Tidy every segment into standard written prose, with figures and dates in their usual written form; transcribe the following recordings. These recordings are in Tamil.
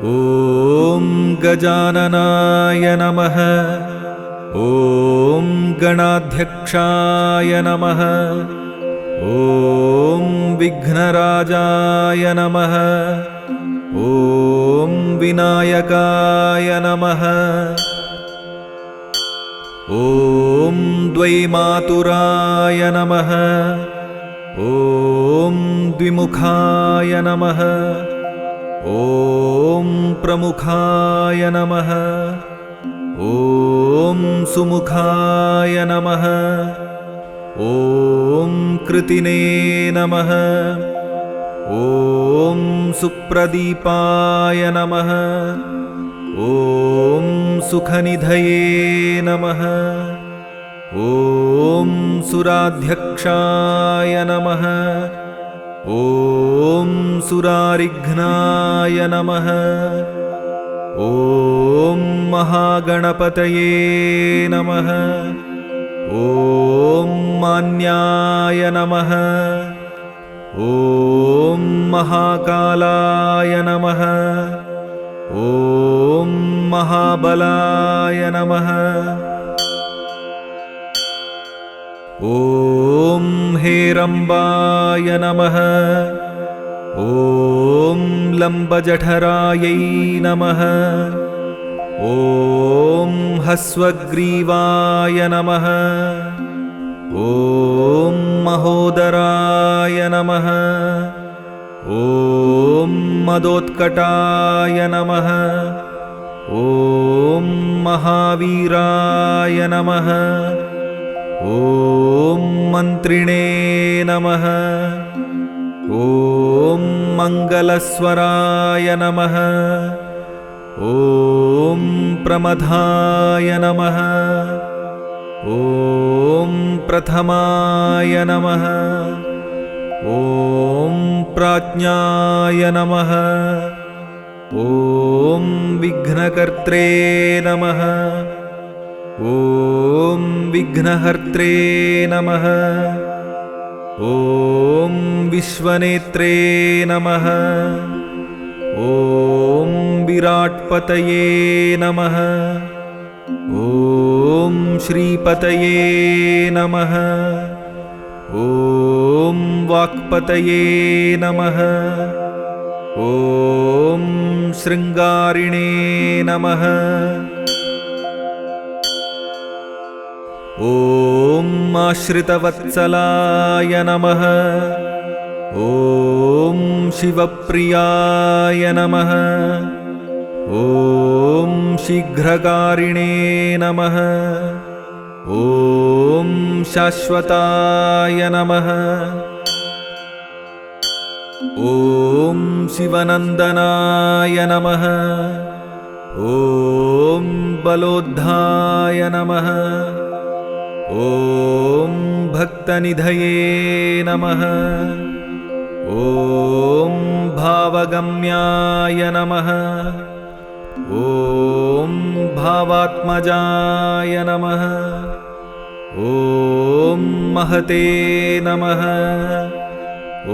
ॐ गजाननाय नमः। ॐ गणाध्यक्षाय नमः। ॐ विघ्नराजाय नमः। ॐ विनायकाय नमः। ॐ द्वैमातुराय नमः। ॐ द्विमुखाय नमः। ॐ प्रमुखाय नमः। ॐ सुमुखाय नमः। ॐ कृतिने नमः। ॐ सुप्रदीपाय नमः। ॐ सुखनिधये नमः। ॐ सुराध्यक्षाय नमः। ॐ सुरारिघ्नाय नमः। ॐ महागणपतये नमः। ॐ मान्याय नमः। ॐ महाकालाय नमः। ॐ महाबलाय नमः। ॐ हेरम्बाय नमः। ॐ लम्बजठरायै नमः। ॐ हस्वग्रीवाय नमः। ॐ महोदराय नमः। ॐ मदोत्कटाय नमः। ॐ महावीराय नमः। ॐ मन्त्रिणे नमः। ॐ मङ्गलस्वराय नमः। ॐ प्रमथाय नमः। ॐ प्रथमाय नमः। ॐ प्राज्ञाय नमः। ॐ विघ्नकर्त्रे नमः। ॐ विघ्नहर्त्रे नमः। ॐ विश्वनेत्रे नमः। ॐ विराट्पतये नमः। ॐ श्रीपतये नमः। ॐ वाक्पतये नमः। ॐ शृङ्गारिणे नमः। ॐ आश्रितवत्सलाय नमः। ॐ शिवप्रियाय नमः। ॐ शीघ्रकारिणे नमः। ॐ शाश्वताय नमः। ॐ शिवनन्दनाय नमः। ॐ बलोद्धाय नमः। ॐ भक्तनिधये नमः। ॐ भावगम्याय नमः। ॐ भावात्मजाय नमः। ॐ महते नमः।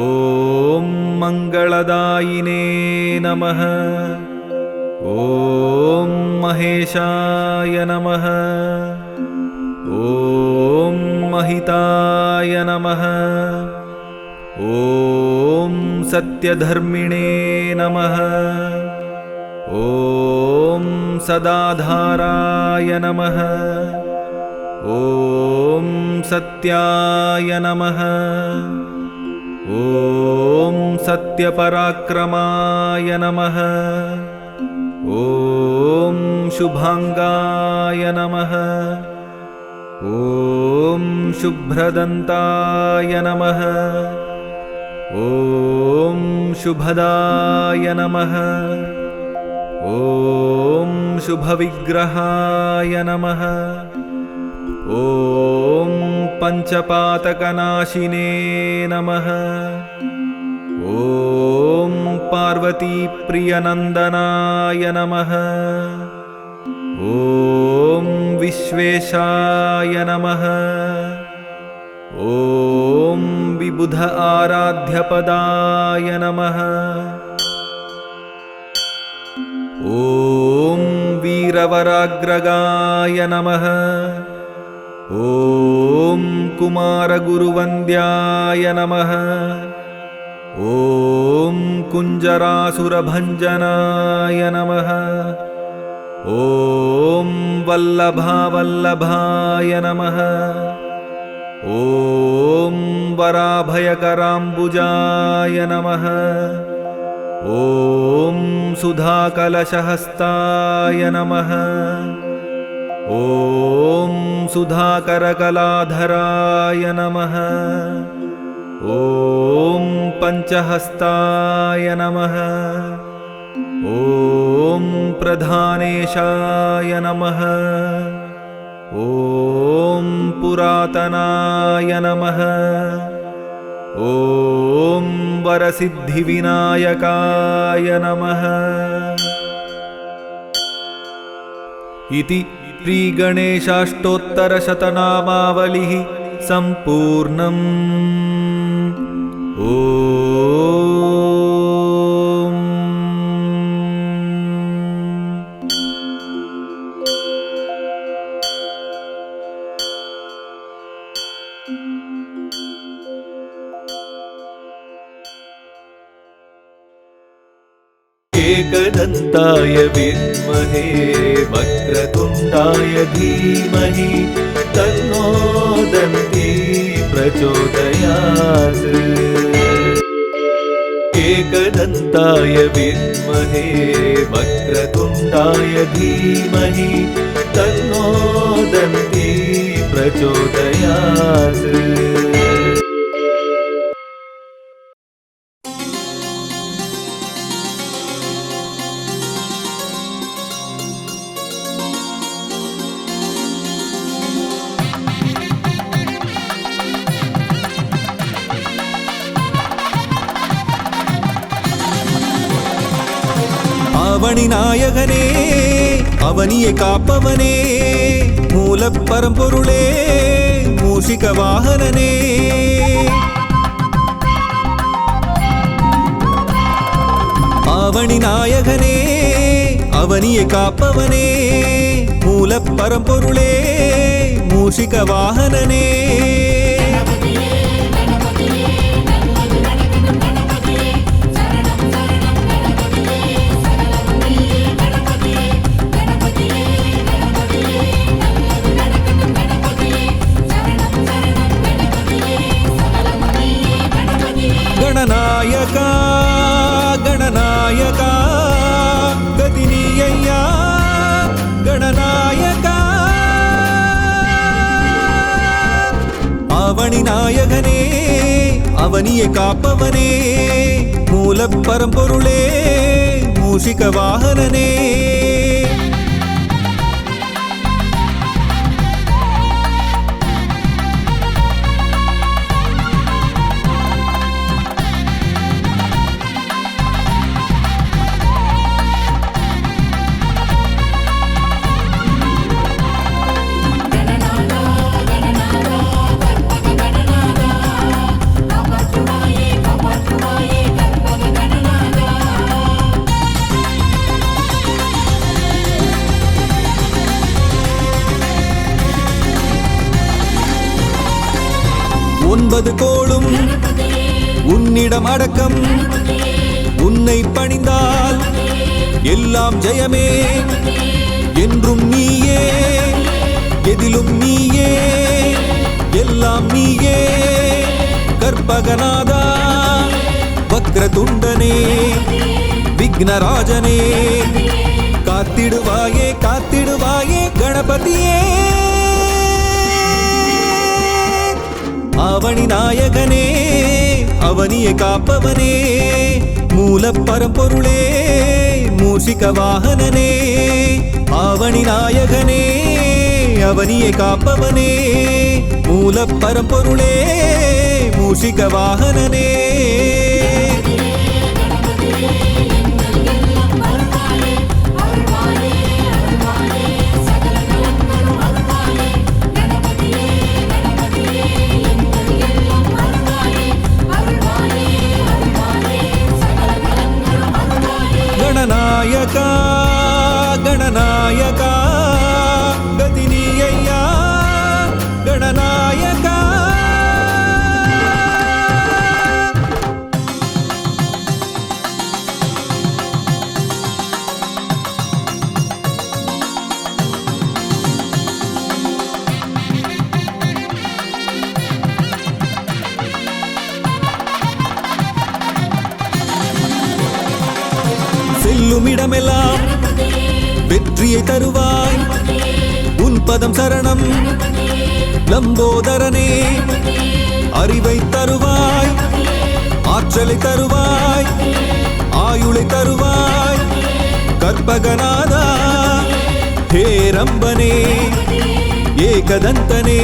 ॐ मङ्गलदायिने नमः। ॐ महेशाय नमः। ॐ महिताय नमः। ॐ सत्यधर्मिणे नमः। ॐ सदाधाराय नमः। ॐ सत्याय नमः। ॐ सत्यपराक्रमाय नमः। ॐ शुभाङ्गाय नमः। ॐ शुभ्रदन्ताय नमः। ॐ शुभदाय नमः। ॐ शुभविग्रहाय नमः। ॐ पञ्चपातकनाशिने नमः। ॐ पार्वतीप्रियनन्दनाय नमः। ॐ विश्वेशाय नमः। ॐ विबुध आराध्यपदाय नमः। वीरवराग्रगाय नमः। ॐ कुमारगुरुवन्द्याय नमः। ॐ कुञ्जरासुरभञ्जनाय नमः। ॐ वल्लभावल्लभाय नमः। ॐ वराभयकराम्बुजाय नमः। ॐ सुधाकलशहस्ताय नमः। ॐ सुधाकरकलाधराय नमः। ॐ पञ्चहस्ताय नमः। ॐ प्रधानेशाय नमः। ॐ पुरातनाय नमः। ॐ वरसिद्धिविनायकाय नमः। इति श्रीगणेशाष्टोत्तरशतनामावलिः सम्पूर्णम्। एकदन्ताय विद्महे वक्रतुण्डाय धीमहि तन्नो दन्ती प्रचोदयात्। एकदन्ताय विद्महे वक्रतुण्डाय धीमहि तन्नो दन्ती प्रचोदयात्। அவனி நாயகனே அவனியை காப்பவனே மூலப் பரம்பொருளே மூஷிக வாகனனே அவனி நாயகனே அவனியை காப்பவனே மூலப் பரம்பொருளே மூஷிக வாகனனே गणनायका गणनायका गतिनीयय्या गणनायका அவனி நாயகனே அவனியை காப்பவனே மூலப் பரம்பொருளே மூஷிக வாகனனே ஒன்பது கோளும் உன்னிடம் அடக்கம் உன்னை பணிந்தால் எல்லாம் ஜெயமே என்றும் நீயே எதிலும் நீயே எல்லாம் நீயே கற்பகநாதா வக்ரதுண்டனே விக்னராஜனே காத்திடுவாயே காத்திடுவாயே கணபதியே அவனி நாயகனே அவனியை காப்பவனே மூலப் பரம்பொருளே மூஷிக வாகனனே அவனி நாயகனே அவனியை காப்பவனே மூலப் பரம்பொருளே மூஷிக வாகனனே गणनायका गणनायका இடமெல்லாம் வெற்றியை தருவாய் உன் பதம் சரணம் லம்போதரனே அறிவை தருவாய் ஆற்றலை தருவாய் ஆயுளை தருவாய் கற்பகநாதா ஹேரம்பனே ஏகதந்தனே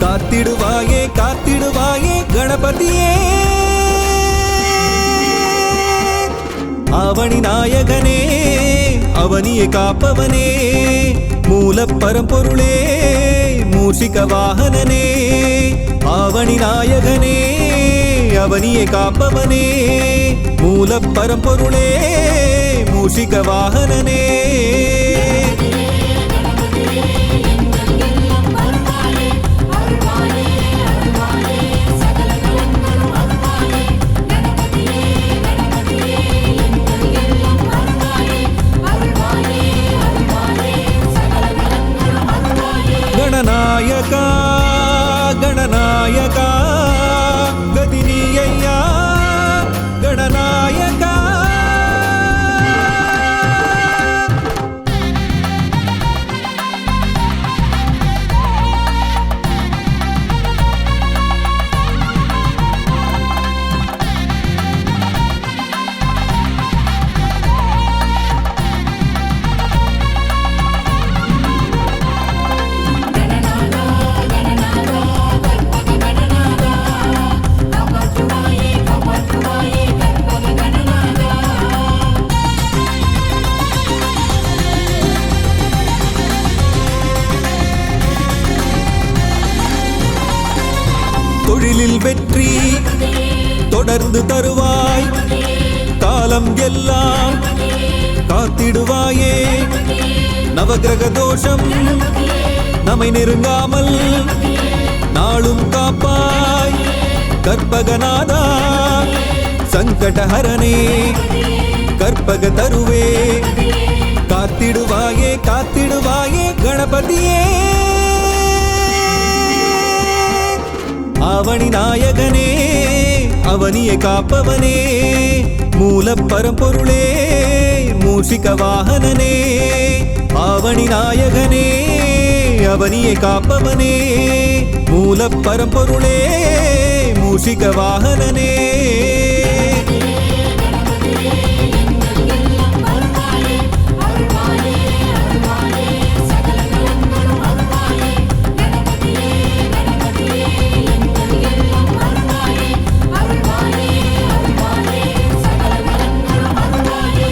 காத்திடுவாயே காத்திடுவாயே கணபதியே அவனி நாயகனே அவனியை காப்பவனே மூல பரம்பொருளே மூஷிக வாகனனே அவனி நாயகனே அவனியை காப்பவனே மூல பரம்பொருளே மூஷிக வாகனனே गणनायका गणनायका गदिनीय्या गणनायका தொழிலில் வெற்றி தொடர்ந்து தருவாய் காலம் எல்லாம் காத்திடுவாயே நவகிரக தோஷம் நம்மை நெருங்காமல் நாளும் காப்பாய் கற்பகநாதா சங்கடஹரனே கற்பக தருவே காத்திடுவாயே காத்திடுவாயே கணபதியே அவனி நாயகனே அவனியை காப்பவனே மூல பரம்பொருளே மூஷிக வாகனனே அவனி நாயகனே அவனியை காப்பவனே மூல பரம்பொருளே மூஷிக வாகனனே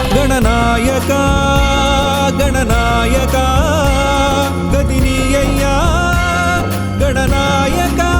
गणनायका गणनायका गदिनीय्या गणनायका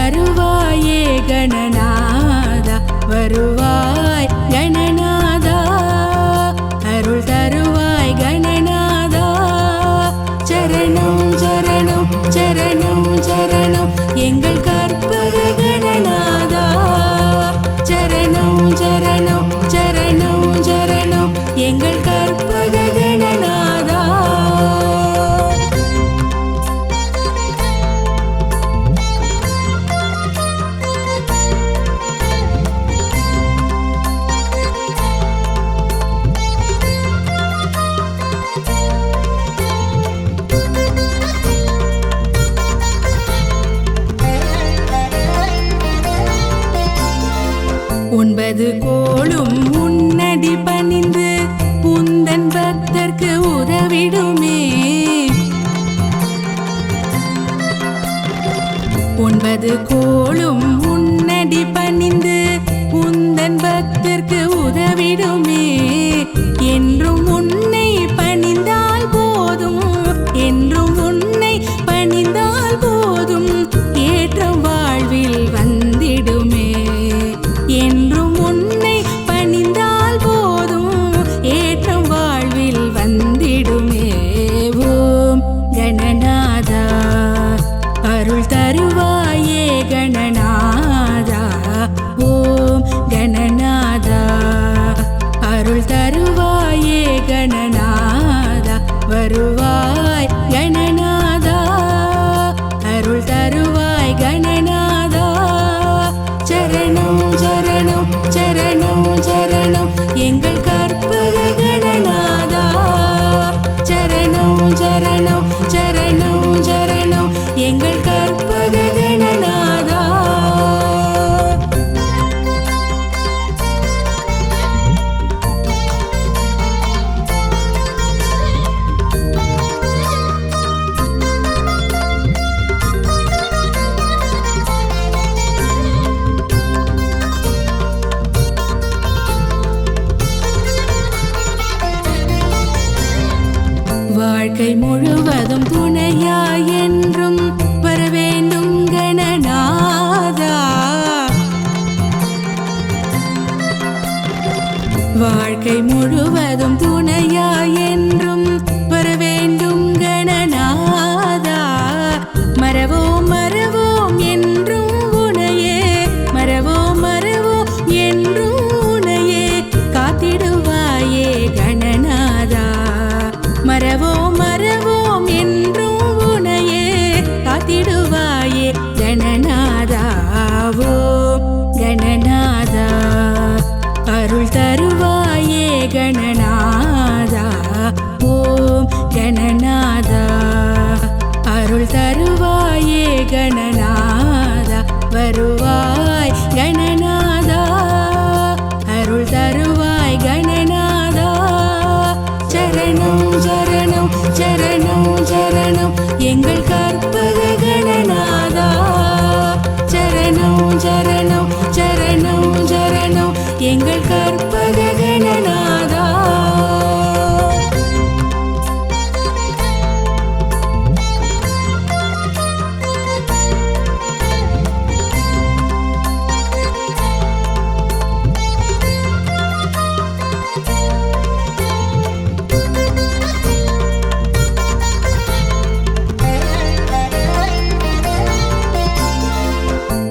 தருவாயே கணநாதா வருவாய் கணநாதா அருள் தருவாய் கணநாதா சரணம் சரணம் சரணம் சரணம் எங்கள் கற்பக கணநாதா சரணம் சரணம் சரணம் சரணம் எங்கள் கற்பக கணநாதா ஒன்பது கோளும் உன்னடி பணிந்து உந்தன் பக்தர்க்கு உதவிடுமே ஒன்பது கோளும் உன்னடி பணிந்து உந்தன் பக்தர்க்கு உதவிடுமே என்றும் உன்னை பணிந்தால் போதும் என்றும் உன்னை பணிந்தால் போதும் ஏற்றம் வாழ்வில் வந்திடுமே என்றும் உன்னை பணிந்தால் போதும் ஏற்றம் வாழ்வில் வந்திடுமே ஓம் கணநாதா அருள் தருவாயே கணநாதா ஓம் கணநாதா அருள் தருவாயே கணநாதா வருவாய் கணநாதா அருள் தருவாய் கணநாதா சரணம் சரணம் சரணம் சரணம் எங்கள் கற்பக கணநாதா சரணம் சரணம் சரணம் சரணம் எங்கள் கற்பக கணநாதா வாழ்க்கை முழுவதும் துணையாய் என்றும் வரவேண்டும் கணநாதா வாழ்க்கை முழுவதும் துணையாய் என்றும் வரவேண்டும் கணநாதா மறவோம் மறவோம் என்றும் உனையே மறவோம் மறவோம் என்றும் உனையே காத்திடுவாயே கணநாதா மறவோம் மறவோம் என்றும் உனையே காத்திடுவாயே கணநாதா ஓம் கணநாதா அருள் தருவாயே கணநாதா ஓம் கணநாதா அருள் தருவாயே கணநாதா வருவாய் கணநாதா அருள் தருவாய் கணநாதா சரணம் சரணம் சரணம் சரணம் எங்கள் கற்பக கணநாதா சரணம் சரணம் சரணம் சரணம் எங்கள் கற்பக கணநாதா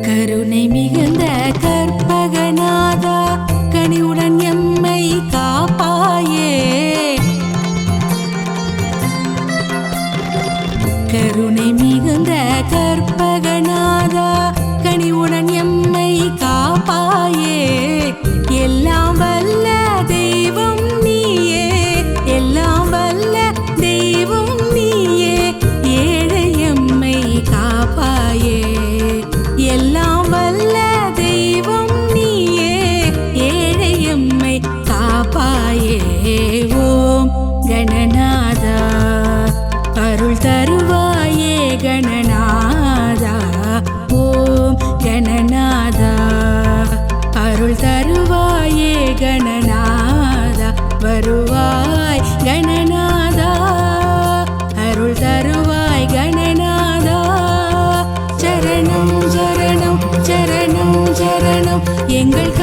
கருணை மிகுந்த கற்பகநாதா கனிவுடன் எம்மை காப்பாயே கருணை மிகுந்த கற்பகநாதா கனிவுடன் எம்மை காப்பாயே எல்லாம் வல்ல தெய்வம் நீயே எல்லாம் வல்ல தெய்வம் நீயே ஏழை எம்மை காப்பாயே எல்லாம் வல்ல தெய்வம் நீயே ஏழை எம்மை காப்பாயே ஓம் கணநாதா அருள் தருவாயே எங்கள்